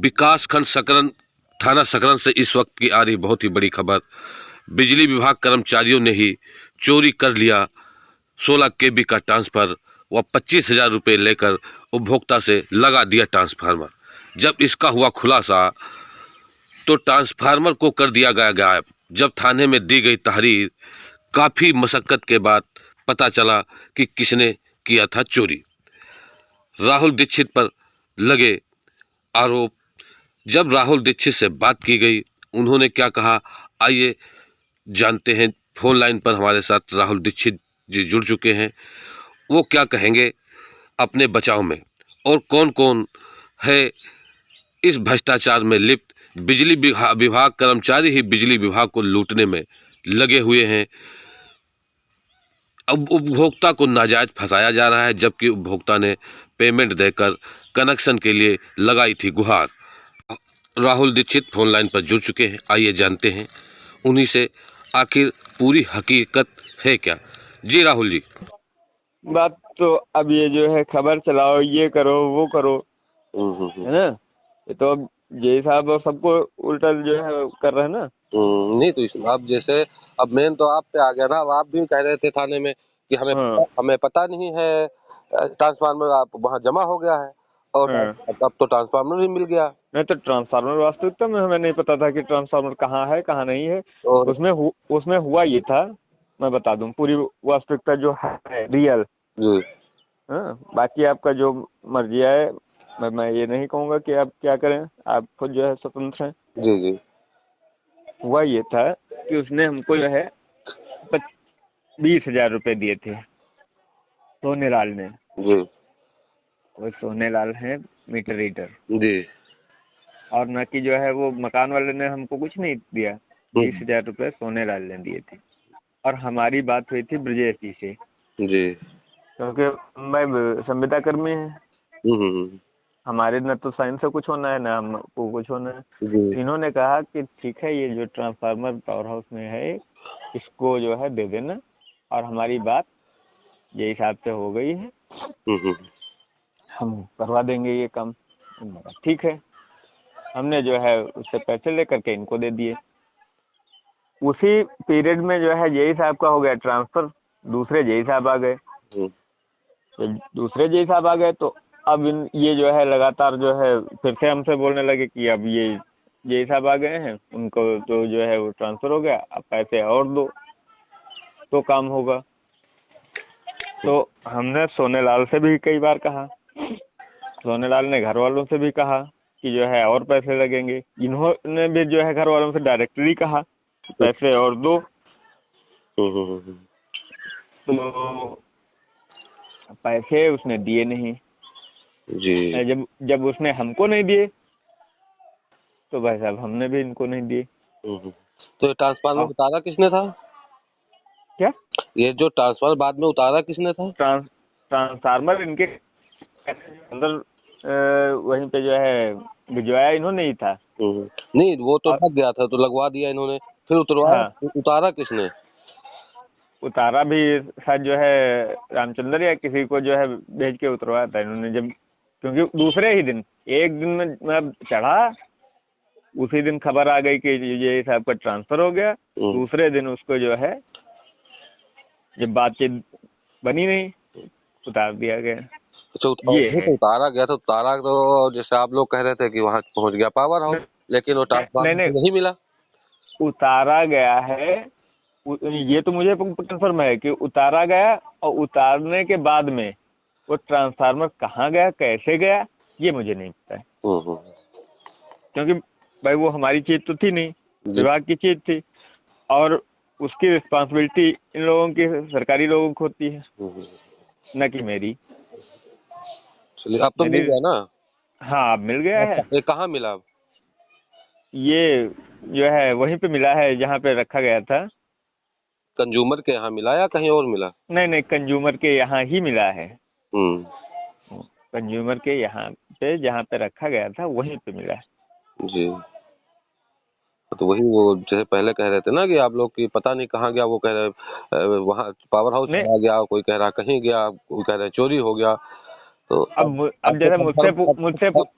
विकासखंड सकरन थाना सकरन से इस वक्त की आ रही बहुत ही बड़ी खबर। बिजली विभाग कर्मचारियों ने ही चोरी कर लिया 16 केबी का ट्रांसफर व 25,000 रुपये लेकर उपभोक्ता से लगा दिया ट्रांसफार्मर। जब इसका हुआ खुलासा तो ट्रांसफार्मर को कर दिया गया गायब। जब थाने में दी गई तहरीर, काफ़ी मशक्कत के बाद पता चला कि किसने किया था चोरी। राहुल दीक्षित पर लगे आरोप। जब राहुल दीक्षित से बात की गई, उन्होंने क्या कहा, आइए जानते हैं। फोन लाइन पर हमारे साथ राहुल दीक्षित जी जुड़ चुके हैं। वो क्या कहेंगे अपने बचाव में, और कौन कौन है इस भ्रष्टाचार में लिप्त। बिजली विभाग कर्मचारी ही बिजली विभाग को लूटने में लगे हुए हैं। अब उपभोक्ता को नाजायज फंसाया जा रहा है, जबकि उपभोक्ता ने पेमेंट देकर कनेक्शन के लिए लगाई थी गुहार। राहुल दीक्षित फोन लाइन पर जुड़ चुके हैं, आइए जानते हैं उन्हीं से आखिर पूरी हकीकत है क्या। जी राहुल जी। बात तो अब ये जो है खबर चलाओ, ये करो वो करो, है ना। ये तो अब जय साहब और सबको उल्टा जो है कर रहे हैं ना। नहीं तो इसमें अब जैसे अब मेन तो आप पे आ गया ना। अब आप भी कह रहे थे थाने में कि हमें पता नहीं है ट्रांसफार्मर आप वहाँ जमा हो गया है, और अब तो ट्रांसफार्मर भी मिल गया। नहीं तो ट्रांसफार्मर वास्तविकता में हमें नहीं पता था कि ट्रांसफार्मर कहाँ है कहाँ नहीं है। उसमें हुआ ये था, मैं बता दूं पूरी वास्तविकता जो है रियल। हाँ, बाकी आपका जो मर्जी है, मैं ये नहीं कहूँगा कि आप क्या करें, आप खुद जो है स्वतंत्र हैं। जी जी। हुआ ये था कि उसने हमको जो है 20,000 रुपये दिए थे सोनेलाल ने। जी। वो सोनेलाल है मीटर रीडर जी। और न कि जो है वो मकान वाले ने हमको कुछ नहीं दिया। 20,000 रुपये सोनेलाल ने दिए थे। और हमारी बात हुई थी ब्रजेश जी से। जी। क्योंकि मैं संविदा कर्मी है, हमारे न तो साइन से कुछ होना है ना हमको कुछ होना है। इन्होंने कहा कि ठीक है, ये जो ट्रांसफार्मर पावर हाउस में है इसको जो है दे देना, और हमारी बात ये हिसाब से हो गई है, हम करवा देंगे ये काम। ठीक है, हमने जो है उससे पैसे लेकर के इनको दे दिए। उसी पीरियड में जो है जेई साहब का हो गया ट्रांसफर, दूसरे जेई साहब आ गए। तो दूसरे जेई साहब आ गए तो अब ये जो है लगातार जो है फिर से हमसे बोलने लगे कि अब ये जेई साहब आ गए हैं, उनको तो जो है वो ट्रांसफर हो गया, अब पैसे और दो तो काम होगा। तो हमने सोनेलाल से भी कई बार कहा, सोनेलाल ने घर वालों से भी कहा कि जो है और पैसे लगेंगे। इन्होंने भी जो है घर वालों से डायरेक्टली कहा पैसे और दो। तो पैसे उसने दिए नहीं जी। जब उसने हमको नहीं दिए तो भाई साहब हमने भी इनको नहीं दिए। तो ट्रांसफार्मर उतारा किसने था? क्या ये जो ट्रांसफार्मर बाद में उतारा किसने था? ट्रांसफार्मर इनके अंदर वहीं पे जो है भिजवाया इन्होंने ही था। नहीं, वो तो ढक गया था तो लगवा दिया इन्होंने, फिर उतरवाया। हाँ। उतारा किसने? उतारा भी शायद जो है रामचंद्र या किसी को जो है भेज के उतरवाया था इन्होंने। जब क्योंकि दूसरे ही दिन, एक दिन में मैं चढ़ा, उसी दिन खबर आ गई कि ये साहब का ट्रांसफर हो गया। दूसरे दिन उसको जो है जब बातचीत बनी नहीं, उतार दिया गया। तो उतारा गया, तो उतारा तो जैसे आप लोग कह रहे थे कि वहाँ पहुँच गया पावर हाउस, लेकिन वो ट्रांसफार्मर नहीं मिला। उतारा गया है, ये तो मुझे कंफर्म है कि उतारा गया, और उतारने के बाद में वो ट्रांसफार्मर कहाँ गया कैसे गया ये मुझे नहीं पता है। क्योंकि भाई वो हमारी चीज तो थी नहीं, विभाग की चीज थी, और उसकी रिस्पॉन्सिबिलिटी इन लोगों की, सरकारी लोगों को होती है, न कि मेरी। चलिए, अब तो मिल गया ना? हाँ, अब मिल गया है। ये कहाँ मिला? अब ये जो है वहीं पे मिला है जहाँ पे रखा गया था। कंज्यूमर के यहाँ मिला या कहीं और मिला? नहीं, कंज्यूमर के यहाँ ही मिला है। कंज्यूमर के यहाँ पे जहाँ पे रखा गया था वहीं पे मिला है। जी। तो वही वो जैसे पहले कह रहे थे ना कि आप लोग की पता नहीं कहाँ गया, वो कह रहे वहाँ पावर हाउस में आ गया, कोई कह रहा कहीं गया, कोई कह रहे चोरी हो गया। तो अब जैसे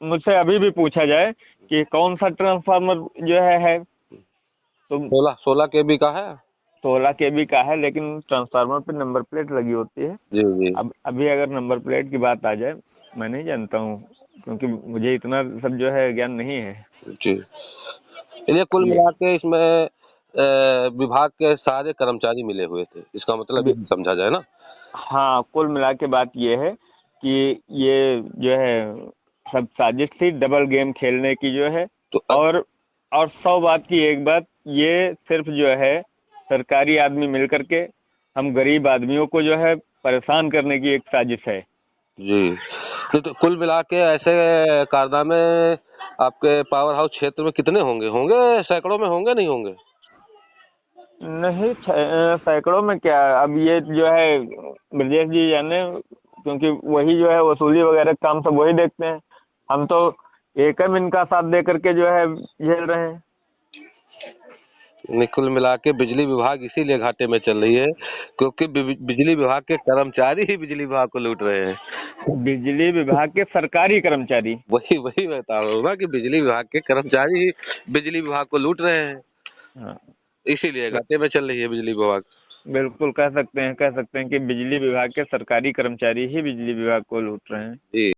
मुझसे अभी भी पूछा जाए कि कौन सा ट्रांसफार्मर जो है तो 16 kV का है। 16 kV का है, लेकिन ट्रांसफार्मर पे नंबर प्लेट लगी होती है। जी जी अब अभी अगर नंबर प्लेट की बात आ जाए, मैं नहीं जानता हूँ, क्योंकि मुझे इतना सब जो है ज्ञान नहीं है जी। ये कुल जी। मिला के इसमें विभाग के सारे कर्मचारी मिले हुए थे, इसका मतलब ये समझा जाए ना। हाँ, कुल मिला के बात ये है कि ये जो है सब साजिश थी डबल गेम खेलने की जो है। तो और 100 बात की एक बात, ये सिर्फ जो है सरकारी आदमी मिल करके हम गरीब आदमियों को जो है परेशान करने की एक साजिश है। जी, तो कुल मिला के ऐसे कारनामे आपके पावर हाउस क्षेत्र में कितने होंगे? होंगे सैकड़ों में, होंगे नहीं होंगे? नहीं, सैकड़ों में क्या, अब ये जो है ब्रजेश जी जाने, क्योंकि वही जो है वसूली वगैरह काम सब वही देखते हैं। हम तो एकम इनका साथ दे करके जो है झेल रहे हैं। कुल मिला के बिजली विभाग इसीलिए घाटे में चल रही है क्योंकि बिजली विभाग के कर्मचारी ही बिजली विभाग को लूट रहे हैं। बिजली विभाग के सरकारी कर्मचारी, वही वही बता रहा हूँ ना कि बिजली विभाग के कर्मचारी ही बिजली विभाग को लूट रहे हैं, हाँ इसीलिए घाटे में चल रही है बिजली विभाग। बिल्कुल कह सकते हैं कि बिजली विभाग के सरकारी कर्मचारी ही बिजली विभाग को लूट रहे हैं। जी।